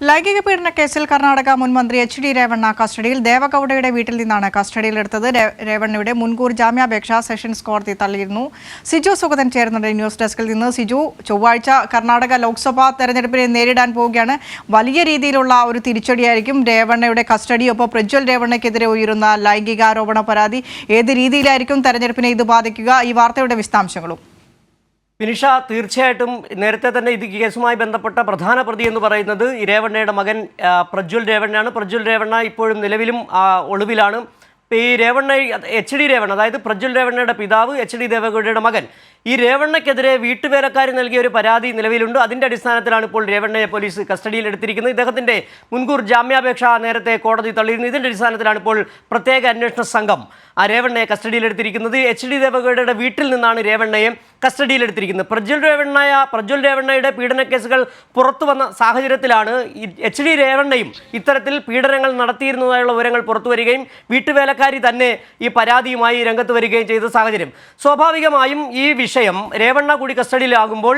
ലൈംഗിക പീഡന കേസിൽ കർണാടക മുൻ മന്ത്രി എച്ച്.ഡി. രേവണ്ണ കസ്റ്റഡിയിൽ ദേവഗൌഡയുടെ വീട്ടിൽ നിന്നാണ് കസ്റ്റഡിയിലെടുത്തത്. രേവണ്ണയുടെ മുൻകൂർ ജാമ്യാപേക്ഷ സെഷൻസ് കോടതി തള്ളിയിരുന്നു. സിജു സുഗതൻ ചേരുന്നുണ്ട് ന്യൂസ് ഡെസ്കിൽ നിന്ന്. സിജു, ചൊവ്വാഴ്ച കർണാടക ലോക്സഭാ തെരഞ്ഞെടുപ്പിനെ നേരിടാൻ പോവുകയാണ്. വലിയ രീതിയിലുള്ള ഒരു തിരിച്ചടിയായിരിക്കും രേവണ്ണയുടെ കസ്റ്റഡി. ഒപ്പം പ്രജ്വൽ രേവണ്ണയ്ക്കെതിരെ ഉയരുന്ന ലൈംഗികാരോപണ പരാതി ഏത് രീതിയിലായിരിക്കും തെരഞ്ഞെടുപ്പിനെ ഇത് ബാധിക്കുക? ഈ വാർത്തയുടെ വിശദാംശങ്ങളും. വിനിഷ, തീർച്ചയായിട്ടും നേരത്തെ തന്നെ ഇത് കേസുമായി ബന്ധപ്പെട്ട പ്രധാന പ്രതി എന്ന് പറയുന്നത് രേവണ്ണയുടെ മകൻ പ്രജ്വൽ രേവണ്ണയാണ്. പ്രജ്വൽ രേവണ്ണ ഇപ്പോഴും നിലവിലും ഒളിവിലാണ്. ഈ രേവണ്ണ എച്ച്.ഡി. രേവണ്ണ, അതായത് പ്രജ്വൽ രേവണ്ണയുടെ പിതാവ് എച്ച്.ഡി. ദേവഗൌഡയുടെ മകൻ, ഈ രേവണ്ണയ്ക്കെതിരെ വീട്ടുവേലക്കാർ നൽകിയ ഒരു പരാതി നിലവിലുണ്ട്. അതിൻ്റെ അടിസ്ഥാനത്തിലാണ് ഇപ്പോൾ രേവണ്ണയെ പോലീസ് കസ്റ്റഡിയിലെടുത്തിരിക്കുന്നത്. ഇദ്ദേഹത്തിൻ്റെ മുൻകൂർ ജാമ്യാപേക്ഷ നേരത്തെ കോടതി തള്ളിയിരുന്നു. ഇതിൻ്റെ അടിസ്ഥാനത്തിലാണ് ഇപ്പോൾ പ്രത്യേക അന്വേഷണ സംഘം രേവണ്ണയെ കസ്റ്റഡിയിലെടുത്തിരിക്കുന്നത്. എച്ച്.ഡി. ദേവഗൌഡയുടെ വീട്ടിൽ നിന്നാണ് രേവണ്ണയെ കസ്റ്റഡിയിലെടുത്തിരിക്കുന്നത്. പ്രജ്വൽ രേവണ്ണയുടെ പീഡനക്കേസുകൾ പുറത്തു വന്ന സാഹചര്യത്തിലാണ് എച്ച്.ഡി. രേവണ്ണയും ഇത്തരത്തിൽ പീഡനങ്ങൾ നടത്തിയിരുന്നതായുള്ള വിവരങ്ങൾ പുറത്തു വരികയും വീട്ടുവേലക്കാരി തന്നെ ഈ പരാതിയുമായി രംഗത്ത് വരികയും ചെയ്ത സാഹചര്യം. സ്വാഭാവികമായും ഈ വിഷയം രേവണ്ണ കൂടി കസ്റ്റഡിയിലാകുമ്പോൾ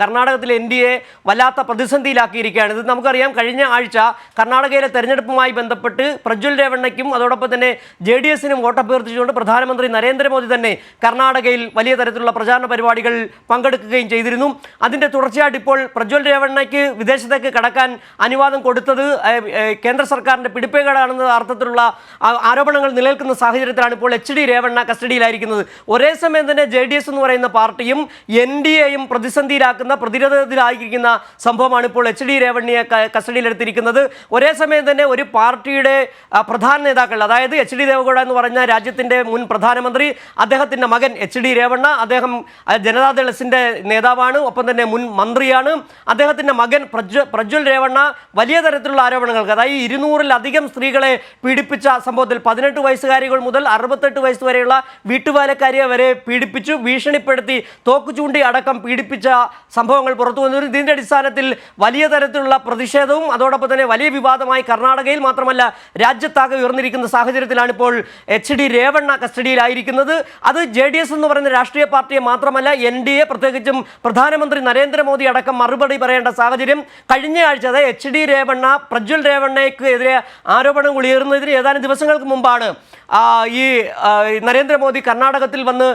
കർണാടകത്തിലെ എൻ.ഡി.എ വല്ലാത്ത പ്രതിസന്ധിയിലാക്കിയിരിക്കുകയാണ്. ഇത് നമുക്കറിയാം. കഴിഞ്ഞ ആഴ്ച കർണാടകയിലെ തെരഞ്ഞെടുപ്പുമായി ബന്ധപ്പെട്ട് പ്രജ്വൽ രേവണ്ണയ്ക്കും അതോടൊപ്പം തന്നെ JDS-നും വോട്ടഭ്യർത്ഥിച്ചുകൊണ്ട് പ്രധാനമന്ത്രി നരേന്ദ്രമോദി തന്നെ കർണാടകയിൽ വലിയ തരത്തിലുള്ള പ്രചാരണ പരിപാടികൾ പങ്കെടുക്കുകയും ചെയ്തിരുന്നു. അതിൻ്റെ തുടർച്ചയായിട്ട് ഇപ്പോൾ പ്രജ്വൽ രേവണ്ണയ്ക്ക് വിദേശത്തേക്ക് കടക്കാൻ അനുവാദം കൊടുത്തത് കേന്ദ്ര സർക്കാരിൻ്റെ പിടിപ്പേകേടാണെന്ന അർത്ഥത്തിലുള്ള ആരോപണങ്ങൾ നിലനിൽക്കുന്ന സാഹചര്യത്തിലാണ് ഇപ്പോൾ എച്ച്.ഡി. രേവണ്ണ കസ്റ്റഡിയിലായിരിക്കുന്നത്. ഒരേ സമയം തന്നെ JDS എന്ന് പറയുന്ന പാർട്ടിയും എൻ.ഡി.എയും പ്രതിരോധത്തിലായിരിക്കുന്ന സംഭവമാണ് ഇപ്പോൾ എച്ച്.ഡി. രേവണ്ണയെ കസ്റ്റഡിയിലെടുത്തിരിക്കുന്നത്. ഒരേ സമയം തന്നെ ഒരു പാർട്ടിയുടെ പ്രധാന നേതാക്കൾ, അതായത് എച്ച്.ഡി. ദേവഗൌഡ എന്ന് പറഞ്ഞ രാജ്യത്തിൻ്റെ മുൻ പ്രധാനമന്ത്രി, അദ്ദേഹത്തിൻ്റെ മകൻ എച്ച്.ഡി. രേവണ്ണ, അദ്ദേഹം ജനതാദളസിൻ്റെ നേതാവാണ്, ഒപ്പം തന്നെ മുൻ മന്ത്രിയാണ്. അദ്ദേഹത്തിൻ്റെ മകൻ പ്രജ്വൽ രേവണ്ണ വലിയ തരത്തിലുള്ള ആരോപണങ്ങൾക്ക്, അതായത് 200-ലധികം സ്ത്രീകളെ പീഡിപ്പിച്ച സംഭവത്തിൽ 18 വയസ്സുകാരികൾ മുതൽ 68 വയസ്സ് വരെയുള്ള വീട്ടുവേലക്കാരിയെ വരെ പീഡിപ്പിച്ചു, ഭീഷണിപ്പെടുത്തി, തോക്ക് ചൂണ്ടി അടക്കം പീഡിപ്പിച്ച സംഭവങ്ങൾ പുറത്തു വന്നു. ഇതിൻ്റെ അടിസ്ഥാനത്തിൽ വലിയ തരത്തിലുള്ള പ്രതിഷേധവും അതോടൊപ്പം തന്നെ വലിയ വിവാദമായി കർണാടകയിൽ മാത്രമല്ല രാജ്യത്താകെ ഉയർന്നിരിക്കുന്ന സാഹചര്യത്തിലാണ് ഇപ്പോൾ എച്ച്.ഡി. രേവണ്ണ കസ്റ്റഡിയിലായിരിക്കുന്നത്. അത് JDS എന്ന് പറയുന്ന രാഷ്ട്രീയ പാർട്ടിയെ മാത്രമല്ല NDA, പ്രത്യേകിച്ചും പ്രധാനമന്ത്രി നരേന്ദ്രമോദി അടക്കം മറുപടി പറയേണ്ട സാഹചര്യം. കഴിഞ്ഞ ആഴ്ച എച്ച്.ഡി. രേവണ്ണ പ്രജ്വൽ രേവണ്ണയ്ക്കെതിരെ ആരോപണം ഉയർന്നതിന് ഏതാനും ദിവസങ്ങൾക്ക് മുമ്പാണ് ഈ നരേന്ദ്രമോദി കർണാടകത്തിൽ വന്ന്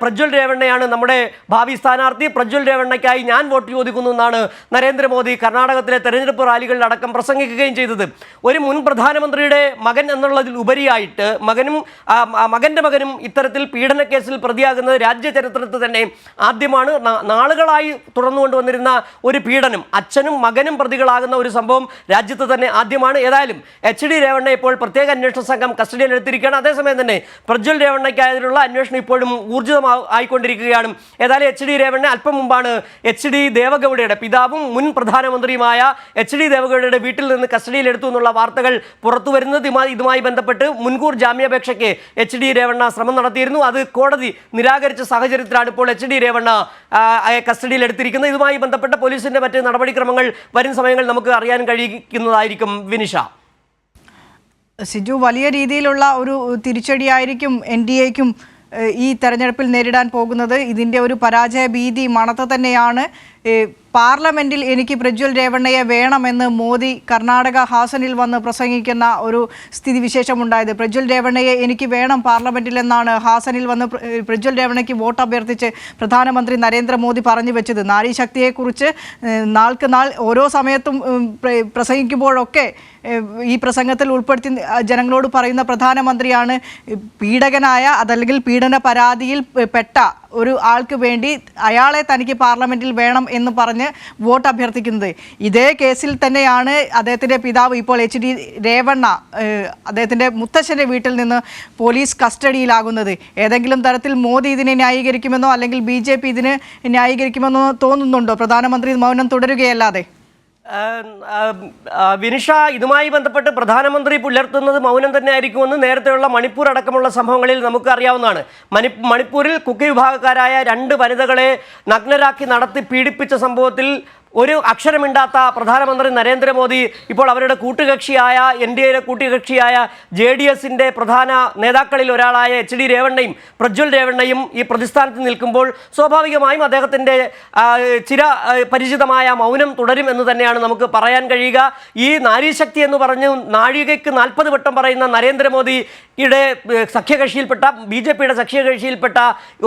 പ്രജ്വൽ രേവണ്ണയാണ് നമ്മുടെ ഭാവി സ്ഥാനാർത്ഥി, പ്രജ്വൽ രേവണ്ണയ്ക്കായി ഞാൻ വോട്ട് ചോദിക്കുന്നു എന്നാണ് നരേന്ദ്രമോദി കർണാടകത്തിലെ തെരഞ്ഞെടുപ്പ് റാലികളിലടക്കം പ്രസംഗിക്കുകയും ചെയ്തത്. ഒരു മുൻ പ്രധാനമന്ത്രിയുടെ മകൻ എന്നുള്ളതിൽ ഉപരിയായിട്ട് മകൻ്റെ മകനും ഇത്തരത്തിൽ പീഡനക്കേസിൽ പ്രതിയാകുന്നത് രാജ്യ ചരിത്രത്തിൽ തന്നെ ആദ്യമാണ്. നാളുകളായി തുടർന്നുകൊണ്ടുവന്നിരുന്ന ഒരു പീഡനം, അച്ഛനും മകനും പ്രതികളാകുന്ന ഒരു സംഭവം രാജ്യത്ത് തന്നെ ആദ്യമാണ്. ഏതായാലും എച്ച്.ഡി. രേവണ്ണ ഇപ്പോൾ പ്രത്യേക അന്വേഷണ സംഘം കസ്റ്റഡിയിലെടുത്തിരിക്കുകയാണ്. അതേസമയം തന്നെ പ്രജ്വൽ രേവണ്ണയ്ക്കായുള്ള അന്വേഷണം ഇപ്പോഴും ഊർജിതമായിക്കൊണ്ടിരിക്കുകയാണ്. ഏതായാലും എച്ച്.ഡി. രേവണ്ണ അല്പം മുമ്പാണ് എച്ച്.ഡി. ദേവഗൌഡയുടെ പിതാവും മുൻ പ്രധാനമന്ത്രിയുമായ എച്ച്.ഡി. ദേവഗൌഡയുടെ വീട്ടിൽ നിന്ന് കസ്റ്റഡിയിലെടുത്തു എന്നുള്ള വാർത്തകൾ പുറത്തു വരുന്നത്. ഇതുമായി ബന്ധപ്പെട്ട് മുൻകൂർ ജാമ്യാപേക്ഷയ്ക്ക് എച്ച്.ഡി. രേവണ്ണ ശ്രമം നടത്തിയിരുന്നു. അത് കോടതി നിരാകരിച്ച സാഹചര്യത്തിലാണ് ഇപ്പോൾ എച്ച്.ഡി. രേവണ്ണ കസ്റ്റഡിയിലെടുത്തിരിക്കുന്നത്. ഇതുമായി ബന്ധപ്പെട്ട പോലീസിന്റെ മറ്റ് നടപടിക്രമങ്ങൾ വരും സമയങ്ങളിൽ നമുക്ക് അറിയാൻ കഴിയുന്നതായിരിക്കും. വിനിഷ. സിജു, വലിയ രീതിയിലുള്ള ഒരു തിരിച്ചടിയായിരിക്കും NDAയ്ക്കും ഈ തെരഞ്ഞെടുപ്പിൽ നേരിടാൻ പോകുന്നത്. ഇതിൻ്റെ ഒരു പരാജയ ഭീതി മണത്ത് തന്നെയാണ് പാർലമെന്റിൽ എനിക്ക് പ്രജ്വൽ രേവണ്ണയെ വേണമെന്ന് മോദി കർണാടക ഹാസനിൽ വന്ന് പ്രസംഗിക്കുന്ന ഒരു സ്ഥിതിവിശേഷമുണ്ടായത്. പ്രജ്വൽ രേവണ്ണയെ എനിക്ക് വേണം പാർലമെന്റിൽ എന്നാണ് ഹാസനിൽ വന്ന് പ്രജ്വൽ രേവണ്ണയ്ക്ക് വോട്ട് അഭ്യർത്ഥിച്ച് പ്രധാനമന്ത്രി നരേന്ദ്രമോദി പറഞ്ഞു വെച്ചത്. നാരീശക്തിയെക്കുറിച്ച് നാൾക്ക് നാൾ ഓരോ സമയത്തും പ്രസംഗിക്കുമ്പോഴൊക്കെ ഈ പ്രസംഗത്തിൽ ഉൾപ്പെടുത്തി ജനങ്ങളോട് പറയുന്ന പ്രധാനമന്ത്രിയാണ് പീഡകനായ അതല്ലെങ്കിൽ പീഡന പരാതിയിൽ പെട്ട ഒരു ആൾക്ക് വേണ്ടി അയാളെ തനിക്ക് പാർലമെന്റിൽ വേണം എന്ന് പറഞ്ഞ് വോട്ട് അഭ്യർത്ഥിക്കുന്നത്. ഇതേ കേസിൽ തന്നെയാണ് അദ്ദേഹത്തിൻ്റെ പിതാവ് ഇപ്പോൾ എച്ച്.ഡി. രേവണ്ണ അദ്ദേഹത്തിൻ്റെ മുത്തശ്ശൻ്റെ വീട്ടിൽ നിന്ന് പോലീസ് കസ്റ്റഡിയിലാകുന്നത്. ഏതെങ്കിലും തരത്തിൽ മോദി ഇതിനെ ന്യായീകരിക്കുമെന്നോ അല്ലെങ്കിൽ BJP ഇതിന് ന്യായീകരിക്കുമെന്നോ തോന്നുന്നുണ്ടോ? പ്രധാനമന്ത്രി മൗനം തുടരുകയല്ലാതെ. വിനിഷ, ഇതുമായി ബന്ധപ്പെട്ട് പ്രധാനമന്ത്രി പുലർത്തുന്നത് മൗനം തന്നെ ആയിരിക്കുമെന്ന് നേരത്തെയുള്ള മണിപ്പൂർ അടക്കമുള്ള സംഭവങ്ങളിൽ നമുക്ക് അറിയാവുന്നതാണ്. മണിപ്പൂരിൽ കുക്കി വിഭാഗക്കാരായ 2 വനിതകളെ നഗ്നരാക്കി നടത്തി പീഡിപ്പിച്ച സംഭവത്തിൽ ഒരു അക്ഷരമിണ്ടാത്ത പ്രധാനമന്ത്രി നരേന്ദ്രമോദി ഇപ്പോൾ അവരുടെ കൂട്ടുകക്ഷിയായ NDAയുടെ കൂട്ടുകക്ഷിയായ JDSന്റെ പ്രധാന നേതാക്കളിൽ ഒരാളായ HD രേവണ്ണയും പ്രജ്വൽ രേവണ്ണയും ഈ പ്രതിസ്ഥാനത്ത് നിൽക്കുമ്പോൾ സ്വാഭാവികമായും അദ്ദേഹത്തിൻ്റെ പരിചിതമായ മൗനം തുടരും എന്ന് തന്നെയാണ് നമുക്ക് പറയാൻ കഴിയുക. ഈ നാരീശക്തി എന്ന് പറഞ്ഞ് നാഴികയ്ക്ക് 40 വട്ടം പറയുന്ന നരേന്ദ്രമോദിയുടെ സഖ്യകക്ഷിയിൽപ്പെട്ട BJPയുടെ സഖ്യകക്ഷിയിൽപ്പെട്ട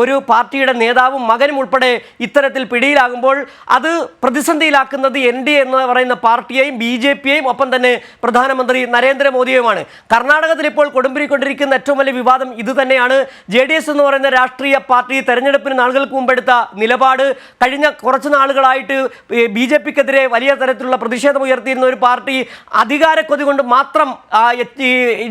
ഒരു പാർട്ടിയുടെ നേതാവും മകനും ഉൾപ്പെടെ ഇത്തരത്തിൽ പിടിയിലാകുമ്പോൾ അത് പ്രതിസന്ധിയിലാക്കുന്നത് NDA എന്ന് പറയുന്ന പാർട്ടിയെയും BJPയെയും ഒപ്പം തന്നെ പ്രധാനമന്ത്രി നരേന്ദ്രമോദിയുമാണ്. കർണാടകത്തിൽ ഇപ്പോൾ കൊടുമ്പിരിക്കൊണ്ടിരിക്കുന്ന ഏറ്റവും വലിയ വിവാദം ഇത് തന്നെയാണ്. JDS എന്ന് പറയുന്ന രാഷ്ട്രീയ പാർട്ടി തെരഞ്ഞെടുപ്പിന് നാളുകൾക്ക് മുമ്പെടുത്ത നിലപാട് കഴിഞ്ഞ കുറച്ച് നാളുകളായിട്ട് BJPക്കെതിരെ വലിയ തരത്തിലുള്ള പ്രതിഷേധം ഉയർത്തിയിരുന്ന ഒരു പാർട്ടി അധികാരക്കൊതി കൊണ്ട് മാത്രം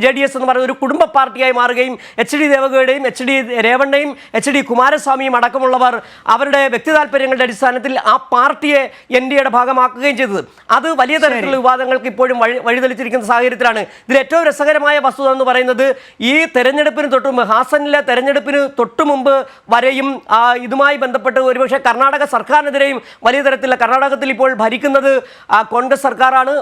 JDS എന്ന് പറയുന്ന ഒരു കുടുംബ പാർട്ടിയായി മാറുകയും HD ദേവഗൌഡയും HD രേവണ്ണയും HD കുമാരസ്വാമിയും അടക്കമുള്ളവർ അവരുടെ വ്യക്തി താല്പര്യങ്ങളുടെ അടിസ്ഥാനത്തിൽ ആ പാർട്ടിയെ NDAയുടെ ഭാഗമാക്കുകയും ചെയ്തത്. അത് വലിയ തരത്തിലുള്ള വിവാദങ്ങൾക്ക് ഇപ്പോഴും വഴിതെളിച്ചിരിക്കുന്ന സാഹചര്യത്തിലാണ്. ഇതിൽ ഏറ്റവും രസകരമായ വസ്തുത എന്ന് പറയുന്നത് ഈ തെരഞ്ഞെടുപ്പിന് തൊട്ടുമുമ്പ് ഹാസനിലെ തെരഞ്ഞെടുപ്പിന് തൊട്ടുമുമ്പ് വരെയും ഇതുമായി ബന്ധപ്പെട്ട് ഒരുപക്ഷെ കർണാടക സർക്കാരിനെതിരെയും വലിയ തരത്തിലുള്ള കർണാടകത്തിൽ ഇപ്പോൾ ഭരിക്കുന്നത് കോൺഗ്രസ് സർക്കാരാണ്.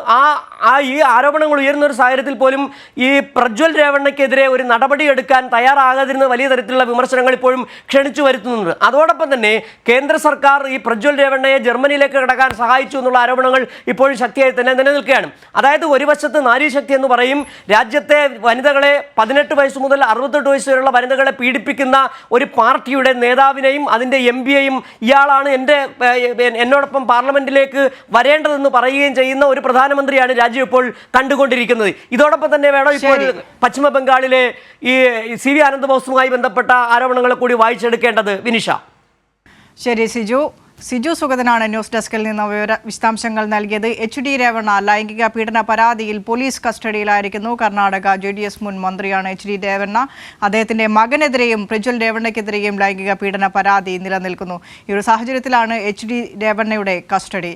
ഈ ആരോപണങ്ങൾ ഉയർന്ന ഒരു സാഹചര്യത്തിൽ പോലും ഈ പ്രജ്വൽ രേവണ്ണയ്ക്കെതിരെ ഒരു നടപടി എടുക്കാൻ തയ്യാറാകാതിരുന്ന വലിയ തരത്തിലുള്ള വിമർശനങ്ങൾ ഇപ്പോഴും ക്ഷണിച്ചു വരുത്തുന്നുണ്ട്. അതോടൊപ്പം തന്നെ കേന്ദ്ര സർക്കാർ ഈ പ്രജ്വൽ രേവണ്ണയെ ജർമ്മനിയിലേക്ക് കടക്കാൻ സഹായിച്ചു എന്നുള്ള ആരോപണങ്ങൾ ഇപ്പോഴും ശക്തിയായി തന്നെ നിലനിൽക്കുകയാണ്. അതായത് ഒരു വശത്ത് നാരീശക്തി എന്ന് പറയും, രാജ്യത്തെ വനിതകളെ 18 വയസ്സ് മുതൽ 68 വയസ്സ് വരെയുള്ള വനിതകളെ പീഡിപ്പിക്കുന്ന ഒരു പാർട്ടിയുടെ നേതാവിനെയും അതിൻ്റെ MPയെയും ഇയാളാണ് എന്നോടൊപ്പം പാർലമെന്റിലേക്ക് വരേണ്ടതെന്ന് പറയുകയും ചെയ്യുന്ന ഒരു പ്രധാനമന്ത്രിയാണ് രാജ്യം ഇപ്പോൾ കണ്ടുകൊണ്ടിരിക്കുന്നത്. ഇതോടൊപ്പം തന്നെ വേണം ഇപ്പോൾ പശ്ചിമ ബംഗാളിലെ ഈ CV ആനന്ദബോസുമായി ബന്ധപ്പെട്ട ആരോപണങ്ങളെ കൂടി വായിച്ചെടുക്കേണ്ടത്. വിനിഷ. ശരി സിജു സുഗതനാണ് ന്യൂസ് ഡെസ്കിൽ നിന്ന് വിശദാംശങ്ങൾ നൽകിയത്. HD രേവണ്ണ ലൈംഗിക പീഡന പരാതിയിൽ പോലീസ് കസ്റ്റഡിയിലായിരിക്കുന്നു. കർണാടക JDS മുൻ മന്ത്രിയാണ് HD രേവണ്ണ. അദ്ദേഹത്തിന്റെ മകനെതിരെയും പ്രജ്വൽ രേവണ്ണയ്ക്കെതിരെയും ലൈംഗിക പീഡന പരാതി നിലനിൽക്കുന്നു. ഈ ഒരു സാഹചര്യത്തിലാണ് HD രേവണ്ണയുടെ കസ്റ്റഡി.